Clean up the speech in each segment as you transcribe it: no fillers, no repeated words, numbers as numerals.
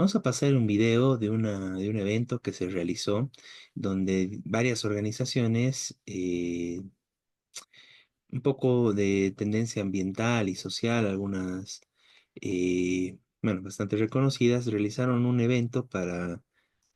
Vamos a pasar un video de un evento que se realizó donde varias organizaciones, un poco de tendencia ambiental y social, algunas, bueno, bastante reconocidas, realizaron un evento para,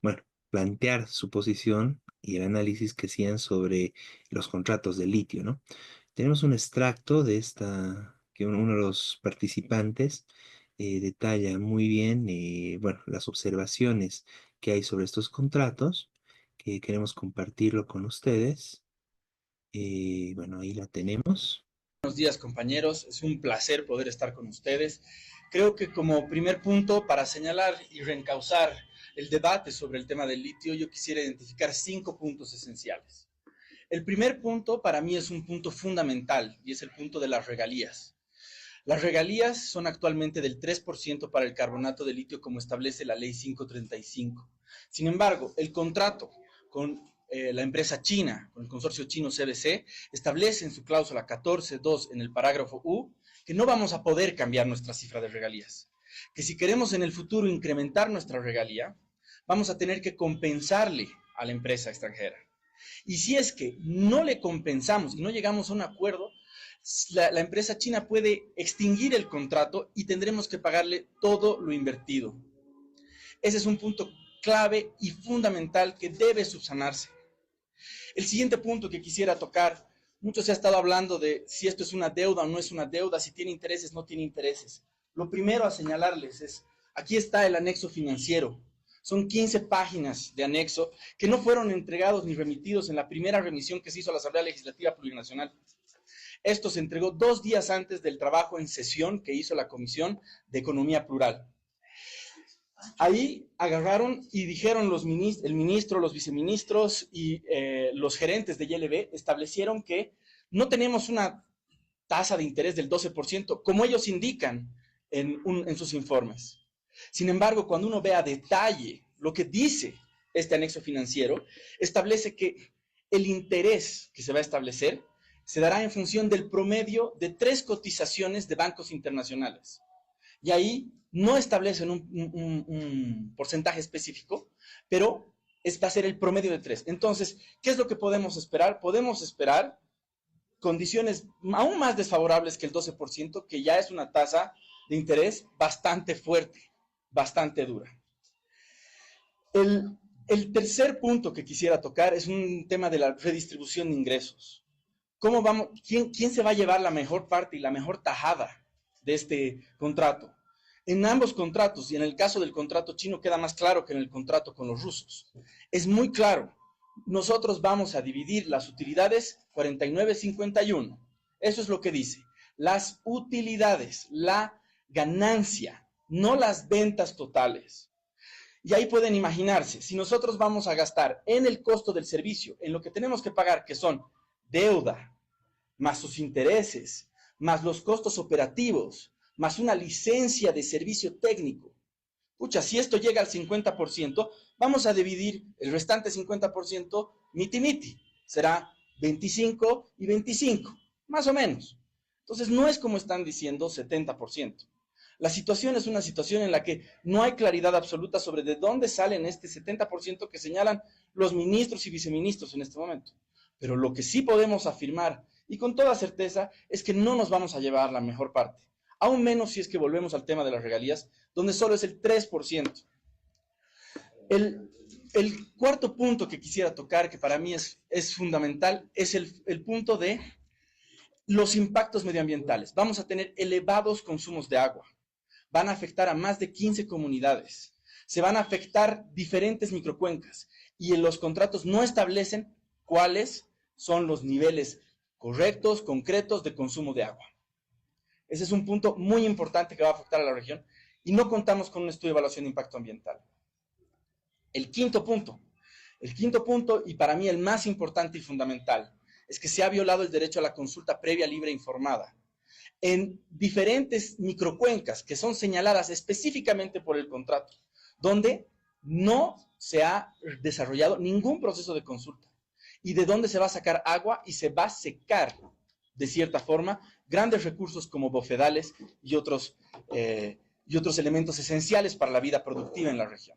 bueno, plantear su posición y el análisis que hacían sobre los contratos de litio, ¿no? Tenemos un extracto de esta, que uno de los participantes detalla muy bien, bueno, las observaciones que hay sobre estos contratos, que queremos compartirlo con ustedes. Bueno, ahí la tenemos. Buenos días, compañeros. Es un placer poder estar con ustedes. Creo que como primer punto para señalar y reencauzar el debate sobre el tema del litio, yo quisiera identificar 5 puntos esenciales. El primer punto para mí es un punto fundamental y es el punto de las regalías. Las regalías son actualmente del 3% para el carbonato de litio como establece la ley 535. Sin embargo, el contrato con la empresa china, con el consorcio chino CBC, establece en su cláusula 14.2 en el parágrafo U que no vamos a poder cambiar nuestra cifra de regalías. Que si queremos en el futuro incrementar nuestra regalía, vamos a tener que compensarle a la empresa extranjera. Y si es que no le compensamos y no llegamos a un acuerdo, la empresa china puede extinguir el contrato y tendremos que pagarle todo lo invertido. Ese es un punto clave y fundamental que debe subsanarse. El siguiente punto que quisiera tocar, mucho se ha estado hablando de si esto es una deuda o no es una deuda, si tiene intereses o no tiene intereses. Lo primero a señalarles es, aquí está el anexo financiero. Son 15 páginas de anexo que no fueron entregados ni remitidos en la primera remisión que se hizo a la Asamblea Legislativa Plurinacional. Esto se entregó 2 días antes del trabajo en sesión que hizo la Comisión de Economía Plural. Ahí agarraron y dijeron el ministro, los viceministros y los gerentes de YLB establecieron que no tenemos una tasa de interés del 12%, como ellos indican en sus informes. Sin embargo, cuando uno ve a detalle lo que dice este anexo financiero, establece que el interés que se va a establecer se dará en función del promedio de 3 cotizaciones de bancos internacionales. Y ahí no establecen un porcentaje específico, pero va a ser el promedio de 3. Entonces, ¿qué es lo que podemos esperar? Podemos esperar condiciones aún más desfavorables que el 12%, que ya es una tasa de interés bastante fuerte, bastante dura. El tercer punto que quisiera tocar es un tema de la redistribución de ingresos. ¿Cómo vamos? ¿Quién se va a llevar la mejor parte y la mejor tajada de este contrato? En ambos contratos, y en el caso del contrato chino queda más claro que en el contrato con los rusos. Es muy claro. Nosotros vamos a dividir las utilidades 49-51. Eso es lo que dice. Las utilidades, la ganancia, no las ventas totales. Y ahí pueden imaginarse, si nosotros vamos a gastar en el costo del servicio, en lo que tenemos que pagar, que son deuda, más sus intereses, más los costos operativos, más una licencia de servicio técnico. Pucha, si esto llega al 50%, vamos a dividir el restante 50% miti-miti. Será 25 y 25, más o menos. Entonces, no es como están diciendo 70%. La situación es una situación en la que no hay claridad absoluta sobre de dónde salen este 70% que señalan los ministros y viceministros en este momento. Pero lo que sí podemos afirmar, y con toda certeza, es que no nos vamos a llevar la mejor parte. Aún menos si es que volvemos al tema de las regalías, donde solo es el 3%. El cuarto punto que quisiera tocar, que para mí es fundamental, es el punto de los impactos medioambientales. Vamos a tener elevados consumos de agua. Van a afectar a más de 15 comunidades. Se van a afectar diferentes microcuencas. Y en los contratos no establecen cuáles son los niveles correctos, concretos de consumo de agua. Ese es un punto muy importante que va a afectar a la región y no contamos con un estudio de evaluación de impacto ambiental. El quinto punto, y para mí el más importante y fundamental, es que se ha violado el derecho a la consulta previa, libre e informada en diferentes microcuencas que son señaladas específicamente por el contrato, donde no se ha desarrollado ningún proceso de consulta y de dónde se va a sacar agua y se va a secar de cierta forma grandes recursos como bofedales y y otros elementos esenciales para la vida productiva en la región.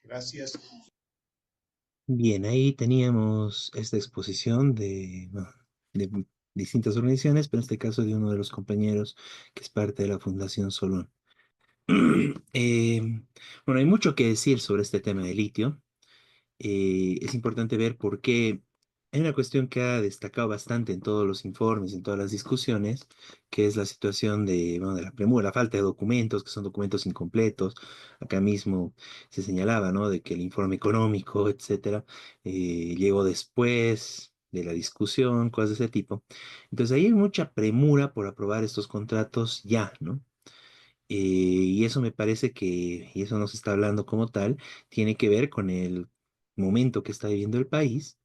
Gracias. Bien, ahí teníamos esta exposición de, bueno, de distintas organizaciones, pero en este caso de uno de los compañeros que es parte de la Fundación Solón. Eh, bueno, hay mucho que decir sobre este tema de litio. Es importante ver por qué hay una cuestión que ha destacado bastante en todos los informes, en todas las discusiones, que es la situación de, bueno, de la premura, la falta de documentos, que son documentos incompletos. Acá mismo se señalaba, ¿no? De que el informe económico, etcétera, llegó después de la discusión, cosas de ese tipo. Entonces ahí hay mucha premura por aprobar estos contratos ya, ¿no? Y eso me parece que, y eso no se está hablando como tal, tiene que ver con el momento que está viviendo el país.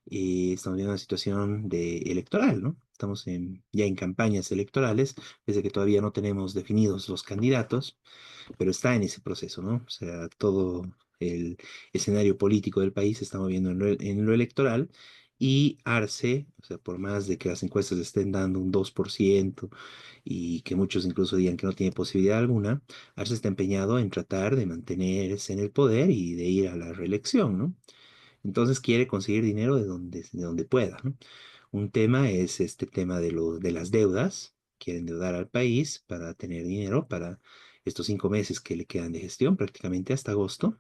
Estamos viviendo una situación de electoral, ¿no? Estamos ya en campañas electorales, desde que todavía no tenemos definidos los candidatos, pero está en ese proceso, ¿no? O sea, todo el escenario político del país se está moviendo en lo electoral y Arce, o sea, por más de que las encuestas estén dando un 2% y que muchos incluso digan que no tiene posibilidad alguna, Arce está empeñado en tratar de mantenerse en el poder y de ir a la reelección, ¿no? Entonces quiere conseguir dinero de donde pueda, ¿no? Un tema es este tema de las deudas. Quiere endeudar al país para tener dinero para estos 5 meses que le quedan de gestión, prácticamente hasta agosto.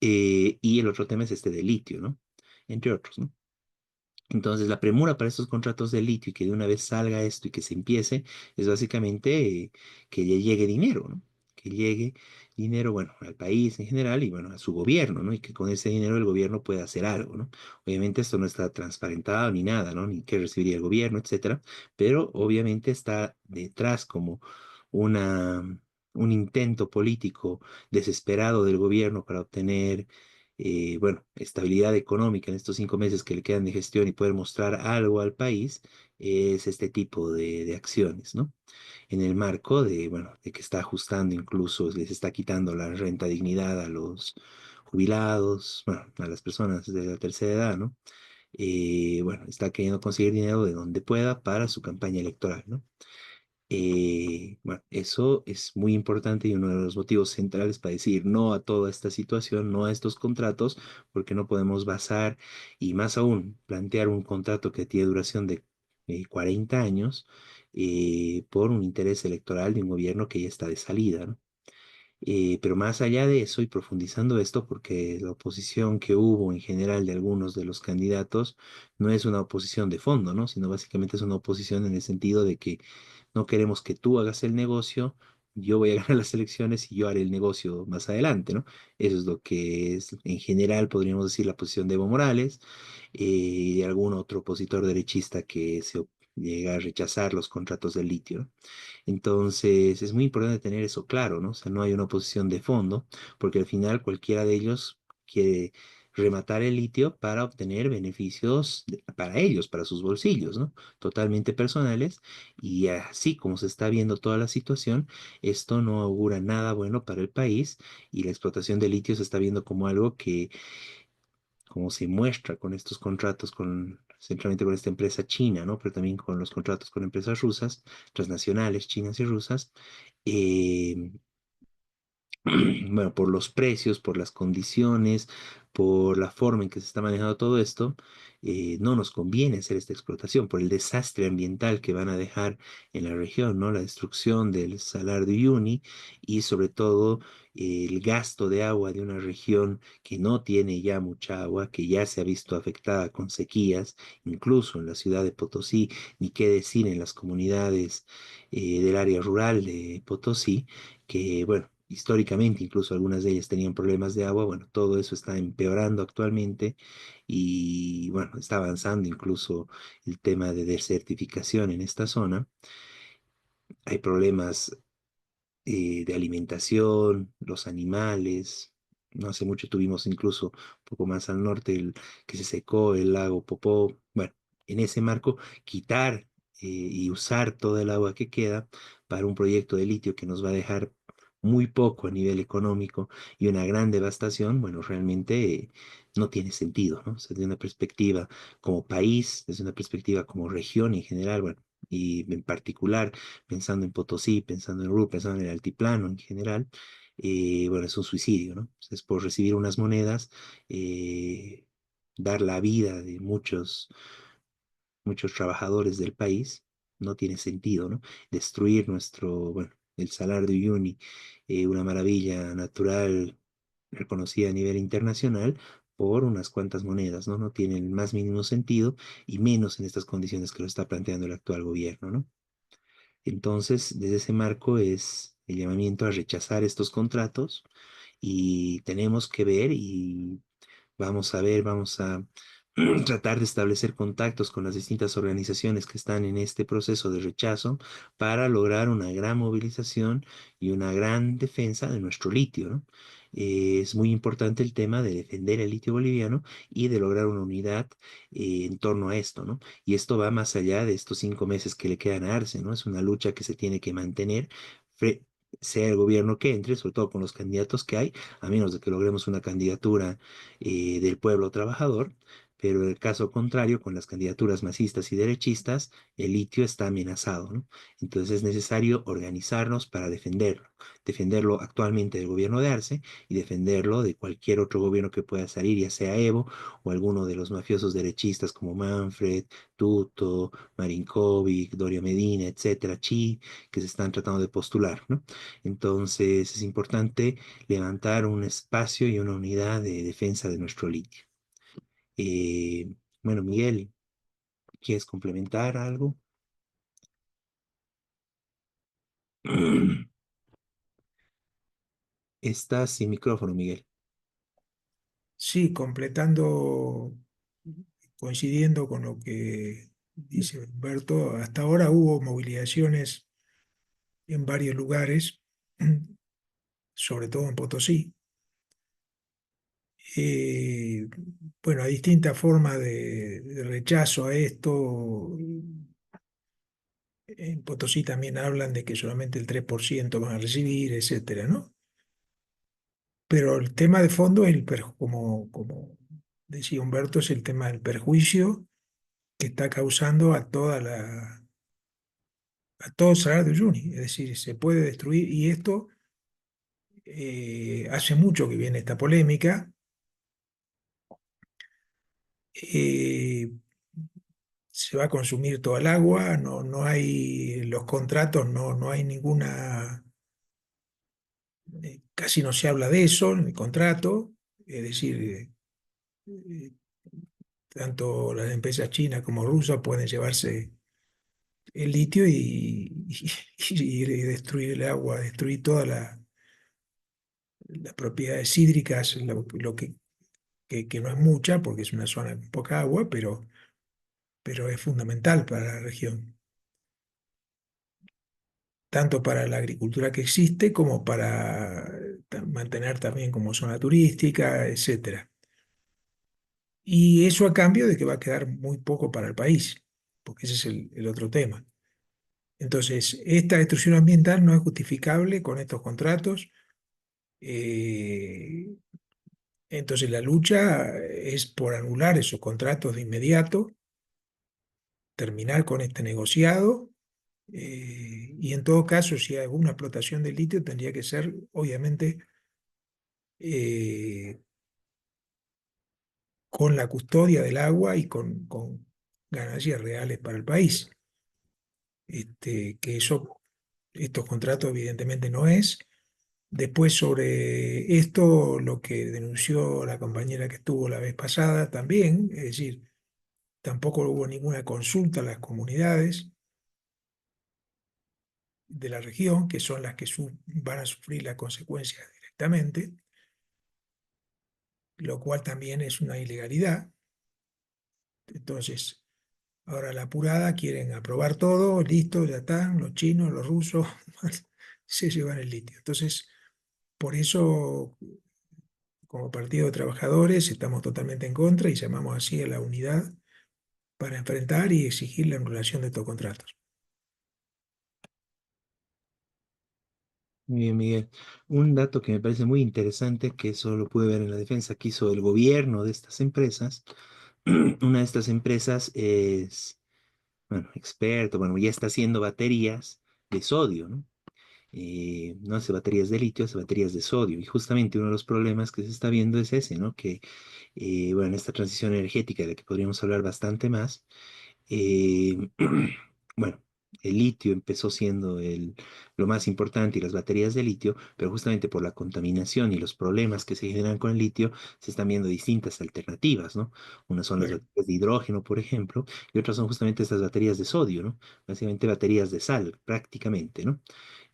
Y el otro tema es este de litio, ¿no? Entre otros, ¿no? Entonces, la premura para estos contratos de litio y que de una vez salga esto y que se empiece es básicamente que le llegue dinero, ¿no? Que llegue dinero, bueno, al país en general y, bueno, a su gobierno, ¿no? Y que con ese dinero el gobierno pueda hacer algo, ¿no? Obviamente esto no está transparentado ni nada, ¿no? Ni qué recibiría el gobierno, etcétera, pero obviamente está detrás como una, un intento político desesperado del gobierno para obtener bueno, estabilidad económica en estos 5 meses que le quedan de gestión y poder mostrar algo al país, es este tipo de acciones, ¿no? En el marco de, bueno, de que está ajustando incluso, les está quitando la renta dignidad a los jubilados, bueno, a las personas de la tercera edad, ¿no? Bueno, está queriendo conseguir dinero de donde pueda para su campaña electoral, ¿no? Bueno, eso es muy importante y uno de los motivos centrales para decir no a toda esta situación, no a estos contratos, porque no podemos basar y más aún plantear un contrato que tiene duración de 40 años por un interés electoral de un gobierno que ya está de salida, ¿no? Pero más allá de eso y profundizando esto, porque la oposición que hubo en general de algunos de los candidatos no es una oposición de fondo, ¿no? Sino básicamente es una oposición en el sentido de que no queremos que tú hagas el negocio, yo voy a ganar las elecciones y yo haré el negocio más adelante, ¿no? Eso es lo que es, en general, podríamos decir, la posición de Evo Morales y de algún otro opositor derechista que llega a rechazar los contratos de litio, ¿no? Entonces, es muy importante tener eso claro, ¿no? O sea, no hay una oposición de fondo, porque al final cualquiera de ellos quiere rematar el litio para obtener beneficios para ellos, para sus bolsillos, ¿no? Totalmente personales. Y así como se está viendo toda la situación, esto no augura nada bueno para el país y la explotación de litio se está viendo como algo que, como se muestra con estos contratos centralmente con esta empresa china, ¿no? Pero también con los contratos con empresas rusas, transnacionales, chinas y rusas, eh, bueno, por los precios, por las condiciones, por la forma en que se está manejando todo esto, no nos conviene hacer esta explotación, por el desastre ambiental que van a dejar en la región, ¿no? La destrucción del Salar de Uyuni y sobre todo el gasto de agua de una región que no tiene ya mucha agua, que ya se ha visto afectada con sequías, incluso en la ciudad de Potosí, ni qué decir en las comunidades del área rural de Potosí que, bueno, históricamente incluso algunas de ellas tenían problemas de agua, bueno, todo eso está empeorando actualmente y, bueno, está avanzando incluso el tema de desertificación en esta zona. Hay problemas de alimentación, los animales. No hace mucho tuvimos incluso un poco más al norte que se secó el lago Popó. Bueno, en ese marco, quitar y usar toda el agua que queda para un proyecto de litio que nos va a dejar muy poco a nivel económico y una gran devastación, bueno, realmente no tiene sentido, ¿no? O sea, desde una perspectiva como país, desde una perspectiva como región en general, bueno, y en particular pensando en Potosí, pensando en Oruro, pensando en el altiplano en general, bueno, es un suicidio, ¿no? Es por recibir unas monedas, eh, dar la vida de muchos trabajadores del país, no tiene sentido, ¿no? Destruir bueno, el Salar de Uyuni, una maravilla natural reconocida a nivel internacional por unas cuantas monedas, ¿no? No tiene el más mínimo sentido y menos en estas condiciones que lo está planteando el actual gobierno, ¿no? Entonces, desde ese marco es el llamamiento a rechazar estos contratos y tenemos que ver y vamos a ver, vamos a tratar de establecer contactos con las distintas organizaciones que están en este proceso de rechazo para lograr una gran movilización y una gran defensa de nuestro litio, ¿no? Es muy importante el tema de defender el litio boliviano y de lograr una unidad en torno a esto, ¿no? Y esto va más allá de estos 5 meses que le quedan a Arce, ¿no? Es una lucha que se tiene que mantener, fre- sea el gobierno que entre, sobre todo con los candidatos que hay, a menos de que logremos una candidatura del pueblo trabajador, pero en el caso contrario, con las candidaturas masistas y derechistas, el litio está amenazado, ¿no? Entonces es necesario organizarnos para defenderlo actualmente del gobierno de Arce y defenderlo de cualquier otro gobierno que pueda salir, ya sea Evo o alguno de los mafiosos derechistas como Manfred, Tuto, Marinkovic, Doria Medina, etcétera, Chi, que se están tratando de postular, ¿no? Entonces es importante levantar un espacio y una unidad de defensa de nuestro litio. Bueno, Miguel, ¿quieres complementar algo? Estás sin micrófono, Miguel. Sí, completando, coincidiendo con lo que dice Humberto, hasta ahora hubo movilizaciones en varios lugares, sobre todo en Potosí. Eh, bueno, hay distintas formas de rechazo a esto. En Potosí también hablan de que solamente el 3% van a recibir, etcétera, ¿no? Pero el tema de fondo, como decía Humberto, es el tema del perjuicio que está causando a todo el Salar de Uyuni. Es decir, se puede destruir, y esto hace mucho que viene esta polémica. eh, Se va a consumir toda el agua, no hay los contratos, no hay ninguna, casi no se habla de eso en el contrato. Es decir, eh, tanto las empresas chinas como rusas pueden llevarse el litio y destruir el agua, destruir todas las propiedades hídricas, lo que no es mucha, porque es una zona con poca agua, pero es fundamental para la región, tanto para la agricultura que existe como para mantener también como zona turística, etcétera. Y eso a cambio de que va a quedar muy poco para el país, porque ese es el otro tema. Entonces, esta destrucción ambiental no es justificable con estos contratos. eh, entonces, la lucha es por anular esos contratos de inmediato, terminar con este negociado. Y en todo caso, si hay alguna explotación de litio, tendría que ser, obviamente, eh, con la custodia del agua y con ganancias reales para el país. Que estos contratos evidentemente no es. Después sobre esto, lo que denunció la compañera que estuvo la vez pasada también, es decir, tampoco hubo ninguna consulta a las comunidades de la región, que son las que van a sufrir las consecuencias directamente, lo cual también es una ilegalidad. Entonces, ahora la apurada quieren aprobar todo, listo, ya están, los chinos, los rusos, se llevan el litio. Entonces, por eso, como Partido de Trabajadores, estamos totalmente en contra y llamamos así a la unidad para enfrentar y exigir la anulación de estos contratos. Muy bien, Miguel. Un dato que me parece muy interesante, que eso lo pude ver en la defensa que hizo el gobierno de estas empresas. Una de estas empresas es, bueno, experto, bueno, ya está haciendo baterías de sodio, ¿no? No hace baterías de litio, hace baterías de sodio. Y justamente uno de los problemas que se está viendo es ese, ¿no? Que, bueno, esta transición energética de la que podríamos hablar bastante más, eh, bueno, el litio empezó siendo lo más importante y las baterías de litio, pero justamente por la contaminación y los problemas que se generan con el litio, se están viendo distintas alternativas, ¿no? Unas son las Sí. baterías de hidrógeno, por ejemplo, y otras son justamente estas baterías de sodio, ¿no? Básicamente baterías de sal, prácticamente, ¿no?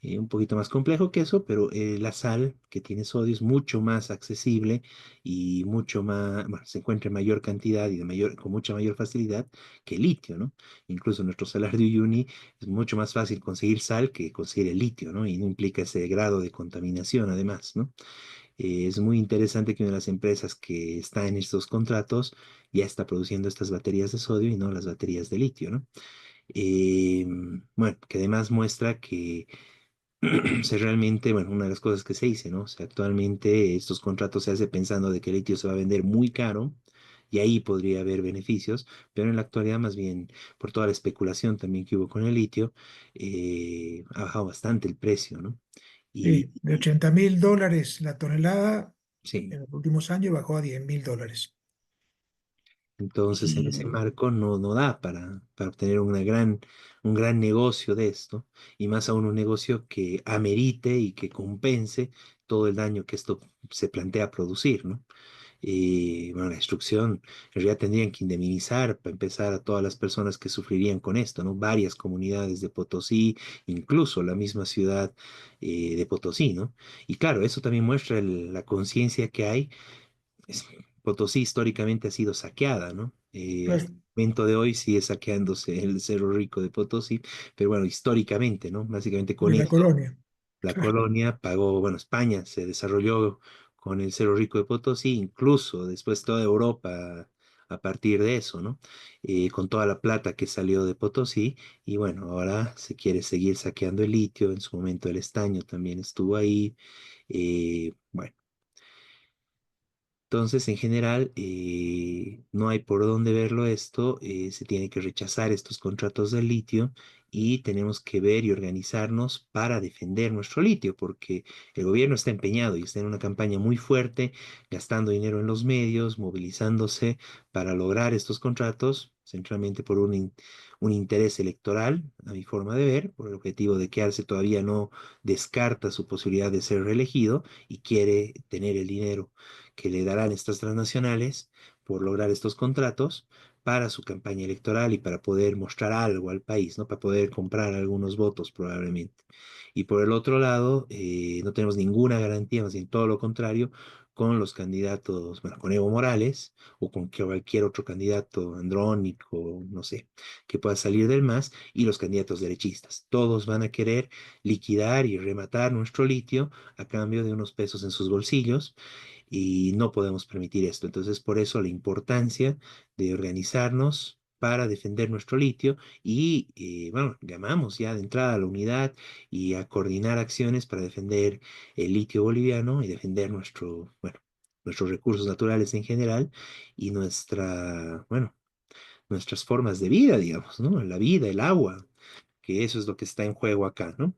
Un poquito más complejo que eso, pero la sal que tiene sodio es mucho más accesible y mucho más, bueno, se encuentra en mayor cantidad y con mucha mayor facilidad que el litio, ¿no? Incluso en nuestro Salar de Uyuni es mucho más fácil conseguir sal que conseguir el litio, ¿no? Y no implica ese grado de contaminación, además, ¿no? Es muy interesante que una de las empresas que está en estos contratos ya está produciendo estas baterías de sodio y no las baterías de litio, ¿no? Eh, bueno, que además muestra que o sea, realmente, bueno, una de las cosas que se dice, ¿no? O sea, actualmente estos contratos se hace pensando de que el litio se va a vender muy caro y ahí podría haber beneficios, pero en la actualidad más bien por toda la especulación también que hubo con el litio, ha bajado bastante el precio, ¿no? Y, Sí, de y 80.000 dólares la tonelada sí, en los últimos años bajó a 10.000 dólares. entonces en ese Y marco no da para obtener un gran negocio de esto, y más aún un negocio que amerite y que compense todo el daño que esto se plantea producir, ¿no? Y bueno, la destrucción, en realidad tendrían que indemnizar para empezar a todas las personas que sufrirían con esto, ¿no? Varias comunidades de Potosí, incluso la misma ciudad de Potosí, ¿no? Y claro, eso también muestra la conciencia que hay. Potosí históricamente ha sido saqueada, ¿no? Hasta claro, el momento de hoy sigue saqueándose el Cerro Rico de Potosí, pero bueno, históricamente, ¿no? Básicamente con de la eso colonia. la Claro. colonia pagó, bueno, España se desarrolló con el Cerro Rico de Potosí, incluso después toda Europa a partir de eso, ¿no? Con toda la plata que salió de Potosí, y bueno, ahora se quiere seguir saqueando el litio, en su momento el estaño también estuvo ahí, bueno. Entonces, en general, no hay por dónde verlo esto, se tiene que rechazar estos contratos del litio y tenemos que ver y organizarnos para defender nuestro litio, porque el gobierno está empeñado y está en una campaña muy fuerte, gastando dinero en los medios, movilizándose para lograr estos contratos, centralmente por un interés electoral, a mi forma de ver, por el objetivo de que Arce todavía no descarta su posibilidad de ser reelegido y quiere tener el dinero que le darán estas transnacionales por lograr estos contratos para su campaña electoral y para poder mostrar algo al país, ¿no? Para poder comprar algunos votos probablemente. Y por el otro lado, no tenemos ninguna garantía, más bien todo lo contrario, con los candidatos, bueno, con Evo Morales o con cualquier otro candidato andrónico, no sé, que pueda salir del MAS y los candidatos derechistas. Todos van a querer liquidar y rematar nuestro litio a cambio de unos pesos en sus bolsillos y no podemos permitir esto. Entonces, por eso la importancia de organizarnos para defender nuestro litio y, bueno, llamamos ya de entrada a la unidad y a coordinar acciones para defender el litio boliviano y defender bueno, nuestros recursos naturales en general y bueno, nuestras formas de vida, digamos, ¿no? La vida, el agua, que eso es lo que está en juego acá, ¿no?